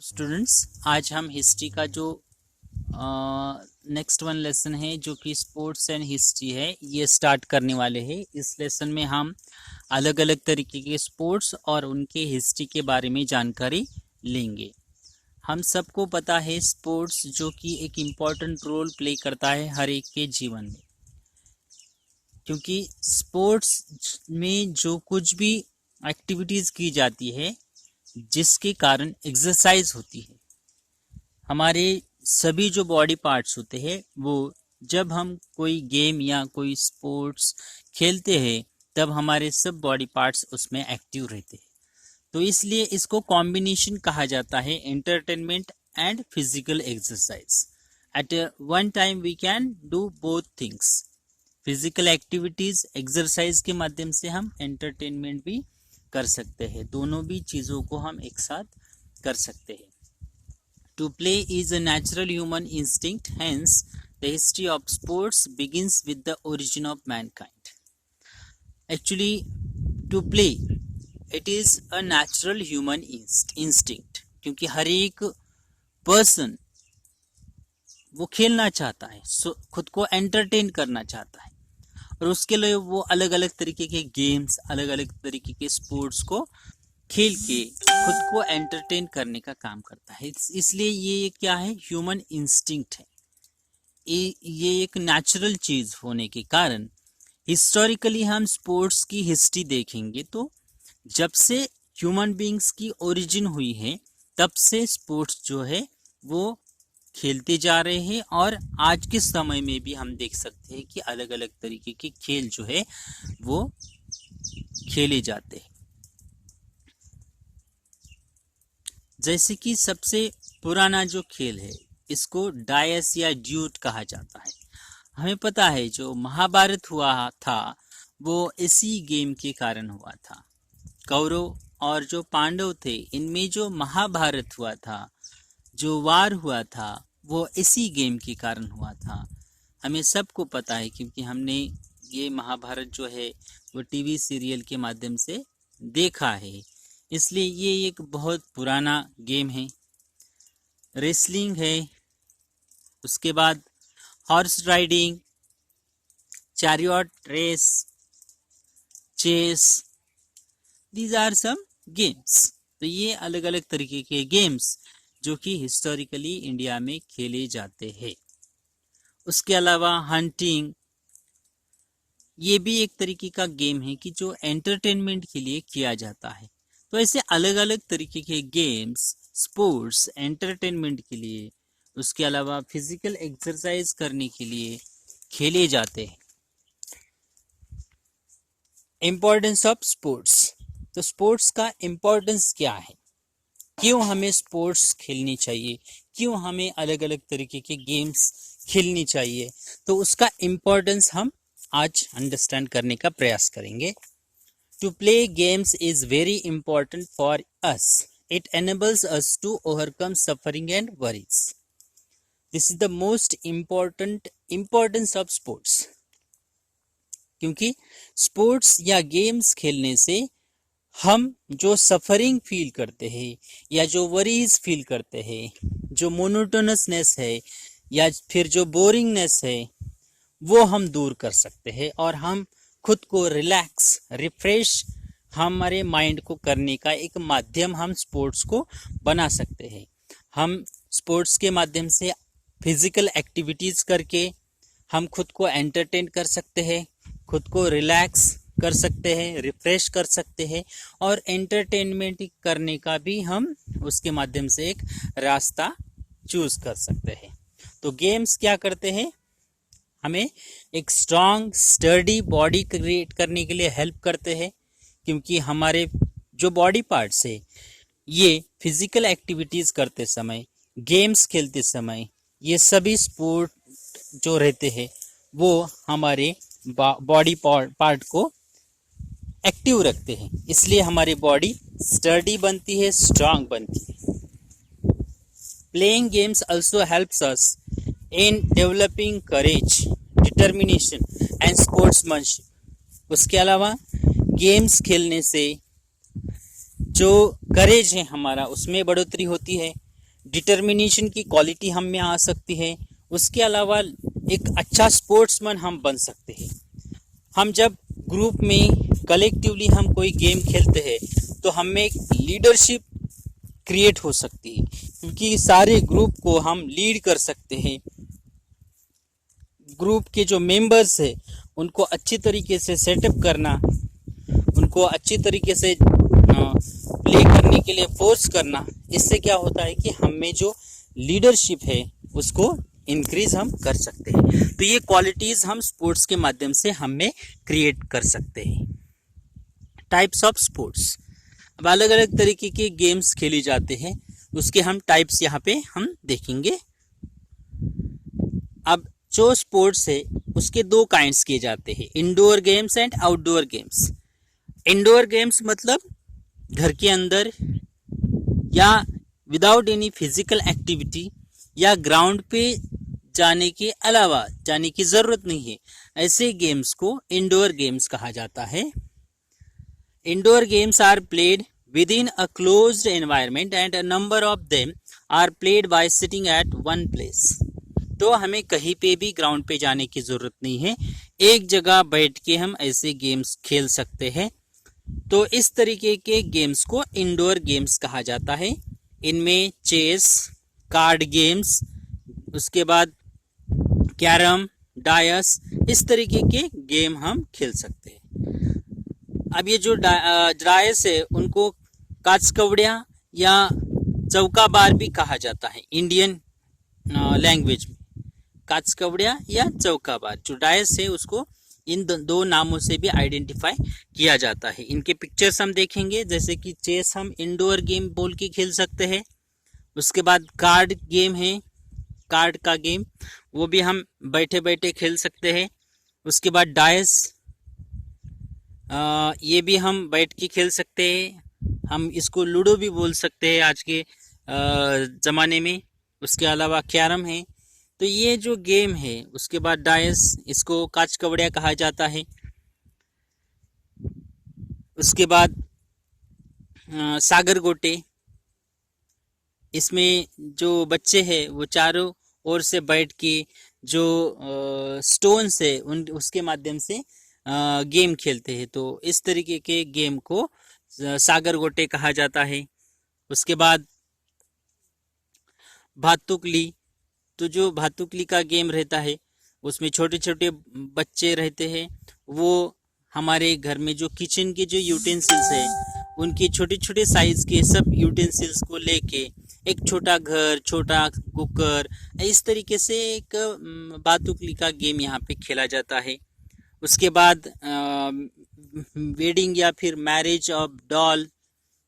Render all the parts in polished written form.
Students, आज हम history का जो नेक्स्ट वन लेसन है जो कि स्पोर्ट्स एंड हिस्ट्री है ये स्टार्ट करने वाले हैं। इस लेसन में हम अलग अलग तरीके के स्पोर्ट्स और उनके हिस्ट्री के बारे में जानकारी लेंगे। हम सबको पता है स्पोर्ट्स जो कि एक इम्पॉर्टेंट रोल प्ले करता है हर एक के जीवन में, क्योंकि स्पोर्ट्स में जो कुछ भी एक्टिविटीज़ की जाती है जिसके कारण एक्सरसाइज होती है, हमारे सभी जो बॉडी पार्ट्स होते हैं वो जब हम कोई गेम या कोई स्पोर्ट्स खेलते हैं तब हमारे सब बॉडी पार्ट्स उसमें एक्टिव रहते हैं। तो इसलिए इसको कॉम्बिनेशन कहा जाता है, entertainment and physical exercise. At one time we can do both things. Physical activities exercise के माध्यम से हम एंटरटेनमेंट भी कर सकते हैं, दोनों भी चीज़ों को हम एक साथ कर सकते हैं। To play is a natural human instinct, hence the history of sports begins with the origin of mankind. Actually to play it is a natural human instinct, क्योंकि हर एक पर्सन वो खेलना चाहता है, खुद को एंटरटेन करना चाहता है, और उसके लिए वो अलग अलग तरीके के गेम्स, अलग अलग तरीके के स्पोर्ट्स को खेल के खुद को एंटरटेन करने का काम करता है। इसलिए ये क्या है, ह्यूमन इंस्टिंक्ट है। ये एक नेचुरल चीज होने के कारण हिस्टोरिकली हम स्पोर्ट्स की हिस्ट्री देखेंगे तो जब से ह्यूमन बीइंग्स की ओरिजिन हुई है तब से स्पोर्ट्स जो है वो खेलते जा रहे हैं, और आज के समय में भी हम देख सकते हैं कि अलग अलग तरीके के खेल जो है वो खेले जाते हैं। जैसे कि सबसे पुराना जो खेल है इसको डायस या ड्यूट कहा जाता है। हमें पता है जो महाभारत हुआ था वो इसी गेम के कारण हुआ था। कौरव और जो पांडव थे इनमें जो महाभारत हुआ था, जो वार हुआ था, वो इसी गेम के कारण हुआ था। हमें सबको पता है क्योंकि हमने ये महाभारत जो है वो टीवी सीरियल के माध्यम से देखा है, इसलिए ये एक बहुत पुराना गेम है। रेसलिंग है, उसके बाद horse riding, chariot race, chess, these are some games. तो ये अलग अलग तरीके के गेम्स जो कि हिस्टोरिकली इंडिया में खेले जाते हैं। उसके अलावा हंटिंग, ये भी एक तरीके का गेम है कि जो एंटरटेनमेंट के लिए किया जाता है। तो ऐसे अलग अलग तरीके के गेम्स, स्पोर्ट्स एंटरटेनमेंट के लिए, उसके अलावा फिजिकल एक्सरसाइज करने के लिए खेले जाते हैं। इम्पोर्टेंस ऑफ स्पोर्ट्स, तो स्पोर्ट्स का इम्पोर्टेंस क्या है, क्यों हमें स्पोर्ट्स खेलनी चाहिए, क्यों हमें अलग अलग तरीके के गेम्स खेलनी चाहिए, तो उसका इम्पोर्टेंस हम आज अंडरस्टैंड करने का प्रयास करेंगे। To play games is very important for us, it enables us to overcome suffering and worries. This is the most important importance of sports, क्योंकि स्पोर्ट्स या गेम्स खेलने से हम जो सफरिंग फील करते हैं या जो वरीज फील करते हैं, जो मोनोटोनसनेस है या फिर जो बोरिंगनेस है, वो हम दूर कर सकते हैं और हम खुद को रिलैक्स, रिफ्रेश हमारे माइंड को करने का एक माध्यम हम स्पोर्ट्स को बना सकते हैं। हम स्पोर्ट्स के माध्यम से फिजिकल एक्टिविटीज़ करके हम खुद को एंटरटेन कर सकते हैं, खुद को रिलैक्स कर सकते हैं, रिफ्रेश कर सकते हैं, और एंटरटेनमेंट करने का भी हम उसके माध्यम से एक रास्ता चूज कर सकते हैं। तो गेम्स क्या करते हैं, हमें एक स्ट्रांग स्टर्डी बॉडी क्रिएट करने के लिए हेल्प करते हैं, क्योंकि हमारे जो बॉडी पार्ट्स है ये फिजिकल एक्टिविटीज़ करते समय, गेम्स खेलते समय, ये सभी स्पोर्ट जो रहते हैं वो हमारे बॉडी पार्ट को एक्टिव रखते हैं, इसलिए हमारी बॉडी स्टर्डी बनती है, स्ट्रांग बनती है। Playing games also helps us in developing courage, determination and sportsmanship. उसके अलावा गेम्स खेलने से जो करेज है हमारा उसमें बढ़ोतरी होती है, डिटर्मिनेशन की क्वालिटी हम में आ सकती है। उसके अलावा एक अच्छा स्पोर्ट्समैन हम बन सकते हैं। हम जब ग्रुप में कलेक्टिवली हम कोई गेम खेलते हैं तो हम में एक लीडरशिप क्रिएट हो सकती है, क्योंकि सारे ग्रुप को हम लीड कर सकते हैं। ग्रुप के जो मेंबर्स है उनको अच्छी तरीके से सेटअप करना, उनको अच्छी तरीके से प्ले करने के लिए फोर्स करना, इससे क्या होता है कि हम में जो लीडरशिप है उसको इंक्रीज हम कर सकते हैं। तो ये क्वालिटीज हम स्पोर्ट्स के माध्यम से हम में क्रिएट कर सकते हैं। टाइप्स ऑफ स्पोर्ट्स, अब अलग अलग तरीके के गेम्स खेली जाते हैं, उसके हम टाइप्स यहाँ पे हम देखेंगे। अब जो स्पोर्ट्स है उसके दो काइंड्स किए जाते हैं, indoor games and outdoor games. Indoor games मतलब घर के अंदर या विदाउट एनी फिजिकल एक्टिविटी या ग्राउंड पे जाने के अलावा जाने की जरूरत नहीं है, ऐसे गेम्स को इंडोर गेम्स कहा जाता है। Indoor games are played within a closed environment and a number of them are played by sitting at one place. तो हमें कहीं पे भी ग्राउंड पे जाने की जरूरत नहीं है, एक जगह बैठ के हम ऐसे गेम्स खेल सकते हैं। तो इस तरीके के गेम्स को इंडोर गेम्स कहा जाता है। इनमें चेस, कार्ड गेम्स, उसके बाद कैरम, डायस, इस तरीके के गेम हम खेल सकते हैं। अब ये जो डायस है उनको काचकवड़िया या चौकाबार भी कहा जाता है इंडियन लैंग्वेज में। काचकवड़िया या चौकाबार, जो डायस है उसको इन दो नामों से भी आइडेंटिफाई किया जाता है। इनके पिक्चर्स हम देखेंगे, जैसे कि चेस हम इंडोर गेम बोल के खेल सकते हैं। उसके बाद कार्ड गेम है, कार्ड का गेम, वो भी हम बैठे बैठे खेल सकते हैं। उसके बाद डायस, ये भी हम बैठ के खेल सकते हैं, हम इसको लूडो भी बोल सकते हैं आज के ज़माने में। उसके अलावा कैरम है। तो ये जो गेम है, उसके बाद डायस, इसको काचकवड़िया कहा जाता है। उसके बाद सागर गोटे, इसमें जो बच्चे हैं वो चारों ओर से बैठ के जो स्टोन्स है उसके माध्यम से गेम खेलते हैं। तो इस तरीके के गेम को सागर गोटे कहा जाता है। उसके बाद भातुकली, तो जो भातुकली का गेम रहता है उसमें छोटे छोटे बच्चे रहते हैं, वो हमारे घर में जो किचन के जो यूटेंसिल्स है उनके छोटे छोटे साइज के सब यूटेंसिल्स को लेके एक छोटा घर, छोटा कुकर, इस तरीके से एक भातुकली का गेम यहाँ पे खेला जाता है। उसके बाद वेडिंग या फिर मैरिज ऑफ डॉल,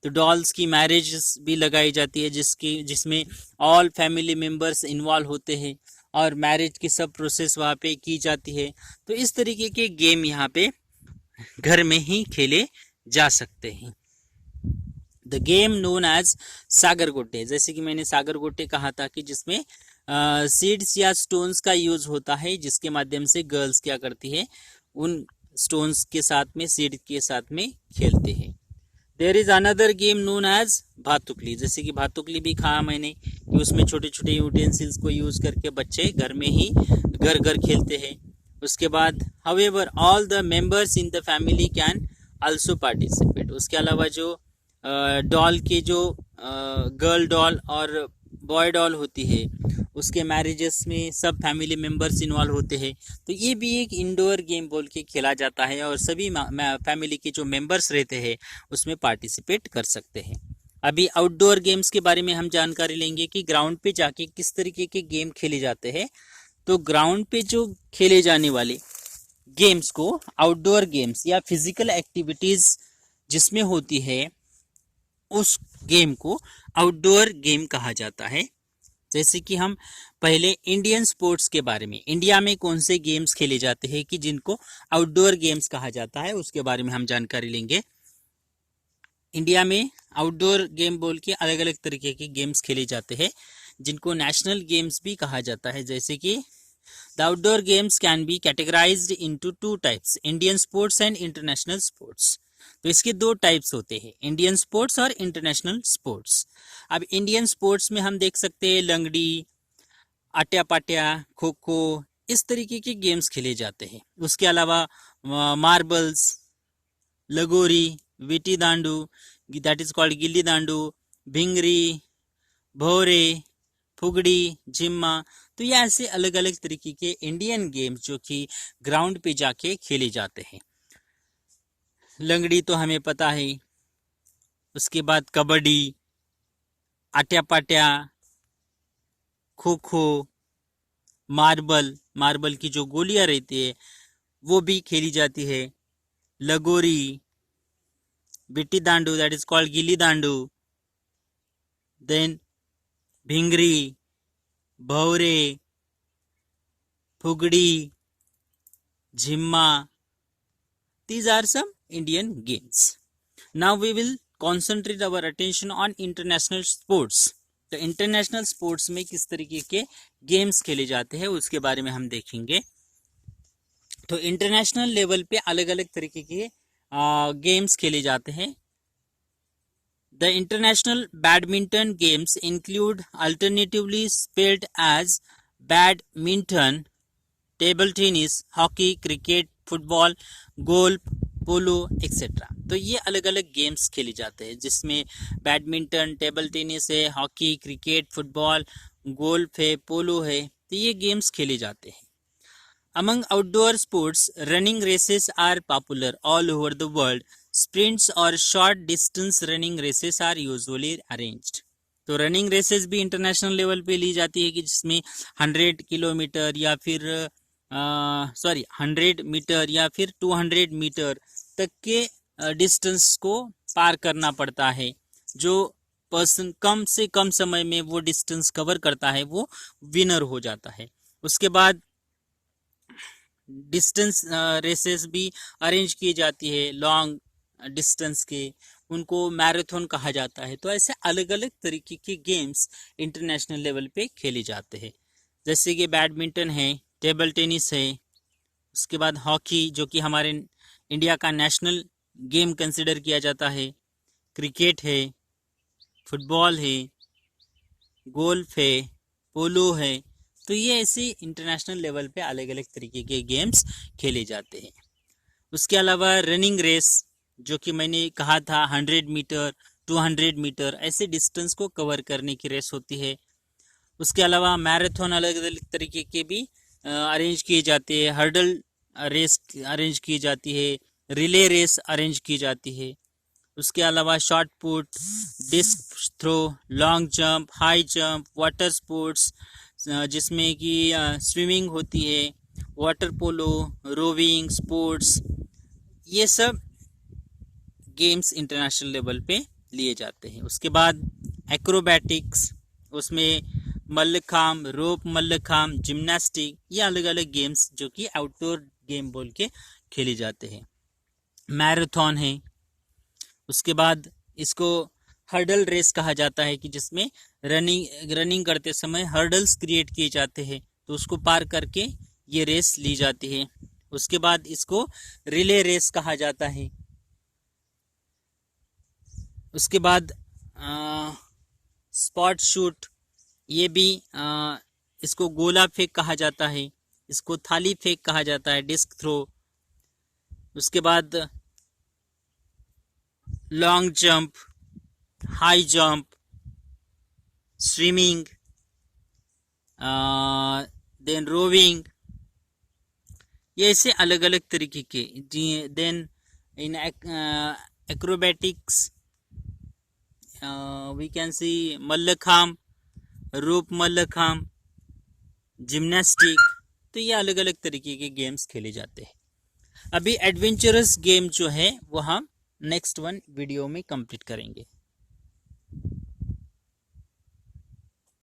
तो डॉल्स की मैरिज भी लगाई जाती है जिसमें ऑल फैमिली मेंबर्स इन्वॉल्व होते हैं और मैरिज की सब प्रोसेस वहाँ पे की जाती है। तो इस तरीके के गेम यहाँ पे घर में ही खेले जा सकते हैं। द गेम नोन एज सागर गोटे, जैसे कि मैंने सागर गोटे कहा था कि जिसमें सीड्स या स्टोन्स का यूज होता है, जिसके माध्यम से गर्ल्स क्या करती है, उन स्टोन्स के साथ में, सीड के साथ में खेलते हैं। There is another game known as bhatukli, जैसे कि भातुकली भी कहा मैंने कि उसमें छोटे छोटे यूटेंसिल्स को यूज करके बच्चे घर में ही घर घर खेलते हैं। उसके बाद however all the members in the family can also participate. उसके अलावा जो डॉल के जो गर्ल डॉल और बॉय डॉल होती है उसके मैरिजेस में सब फैमिली मेंबर्स इन्वॉल्व होते हैं। तो ये भी एक इंडोर गेम बोल के खेला जाता है और सभी फैमिली के जो मेंबर्स रहते हैं उसमें पार्टिसिपेट कर सकते हैं। अभी आउटडोर गेम्स के बारे में हम जानकारी लेंगे कि ग्राउंड पे जाके किस तरीके के गेम खेले जाते हैं। तो ग्राउंड पे जो खेले जाने वाले गेम्स को आउटडोर गेम्स या फिजिकल एक्टिविटीज जिसमें होती है उस गेम को आउटडोर गेम कहा जाता है। जैसे कि हम पहले इंडियन स्पोर्ट्स के बारे में, इंडिया में कौन से गेम्स खेले जाते हैं कि जिनको आउटडोर गेम्स कहा जाता है, उसके बारे में हम जानकारी लेंगे। इंडिया में आउटडोर गेम बोल के अलग अलग तरीके के गेम्स खेले जाते हैं जिनको नेशनल गेम्स भी कहा जाता है। जैसे कि the outdoor games can be categorised into two types, Indian sports and international sports. तो इसके दो टाइप्स होते हैं, इंडियन स्पोर्ट्स और इंटरनेशनल स्पोर्ट्स। अब इंडियन स्पोर्ट्स में हम देख सकते हैं लंगड़ी, आट्या पाट्या, खो खो, इस तरीके के गेम्स खेले जाते हैं। उसके अलावा मार्बल्स, लगोरी, विटी दांडू, दैट इज कॉल्ड गिल्ली दांडू, भिंगरी, भोरे, फुगड़ी, जिम्मा, तो ये ऐसे अलग अलग तरीके के इंडियन गेम्स जो कि ग्राउंड पे जाके खेले जाते हैं। लंगड़ी तो हमें पता है, उसके बाद कबड्डी, आट्या पाट्या, खो खो, मार्बल की जो गोलियां रहती है वो भी खेली जाती है, लगोरी, बिट्टी दांडू, दैट इज कॉल्ड गिल्ली दांडू, देन भिंगरी, भौरे, फुगड़ी, झिम्मा, these are some Indian games. Now we will concentrate our attention on international sports. तो इंटरनेशनल स्पोर्ट्स में किस तरीके के गेम्स खेले जाते हैं उसके बारे में हम देखेंगे। तो इंटरनेशनल लेवल पे अलग अलग तरीके के गेम्स खेले जाते हैं। The international badminton games include alternatively spelled as badminton, table tennis, hockey, cricket, football, golf, polo etcetera. तो ये अलग अलग गेम्स खेले जाते हैं जिसमें बैडमिंटन, टेबल टेनिस है, हॉकी, क्रिकेट, फुटबॉल, गोल्फ है, पोलो है, तो ये गेम्स खेले जाते हैं। Among outdoor sports, running races are popular all over the world. Sprints or short distance running races are usually arranged. तो रनिंग रेसेस भी इंटरनेशनल लेवल पे ली जाती है कि जिसमें 100 किलोमीटर या फिर 100 मीटर या फिर 200 मीटर तक के डिस्टेंस को पार करना पड़ता है। जो पर्सन कम से कम समय में वो डिस्टेंस कवर करता है वो विनर हो जाता है। उसके बाद डिस्टेंस रेसेस भी अरेंज की जाती है लॉन्ग डिस्टेंस के, उनको मैराथन कहा जाता है। तो ऐसे अलग अलग तरीके के गेम्स इंटरनेशनल लेवल पे खेले जाते हैं, जैसे कि बैडमिंटन है, टेबल टेनिस है, उसके बाद हॉकी जो कि हमारे इंडिया का नेशनल गेम कंसिडर किया जाता है, क्रिकेट है, फुटबॉल है, गोल्फ है, पोलो है। तो ये ऐसे इंटरनेशनल लेवल पे अलग अलग तरीके के गेम्स खेले जाते हैं। उसके अलावा रनिंग रेस जो कि मैंने कहा था 100 मीटर 200 मीटर ऐसे डिस्टेंस को कवर करने की रेस होती है। उसके अलावा मैराथन अलग अलग तरीके के भी अरेंज किए जाते हैं, हर्डल रेस अरेंज की जाती है, रिले रेस अरेंज की जाती है। उसके अलावा shot put, disc throw, long jump, high jump, water sports जिसमें कि स्विमिंग होती है, वाटर पोलो, रोविंग स्पोर्ट्स, ये सब गेम्स इंटरनेशनल लेवल पे लिए जाते हैं। उसके बाद एक्रोबैटिक्स, उसमें मल्लखांब, रोप मल्लखांब, जिम्नास्टिक, ये अलग अलग गेम्स जो कि आउटडोर गेम बोल के खेले जाते हैं। मैराथन है, उसके बाद इसको हर्डल रेस कहा जाता है कि जिसमें रनिंग करते समय हर्डल्स क्रिएट किए जाते हैं, तो उसको पार करके ये रेस ली जाती है। उसके बाद इसको रिले रेस कहा जाता है। उसके बाद स्पॉट शूट, ये भी इसको गोला फेंक कहा जाता है, इसको थाली फेंक कहा जाता है, डिस्क थ्रो। उसके बाद long jump, high jump, swimming, then rowing, ये ऐसे अलग अलग तरीके के। Then in acrobatics we can see mallakhamb, rope mallakhamb, gymnastic, तो ये अलग अलग तरीके के गेम्स खेले जाते हैं। अभी एडवेंचरस गेम जो है वो हम नेक्स्ट वीडियो में कंप्लीट करेंगे।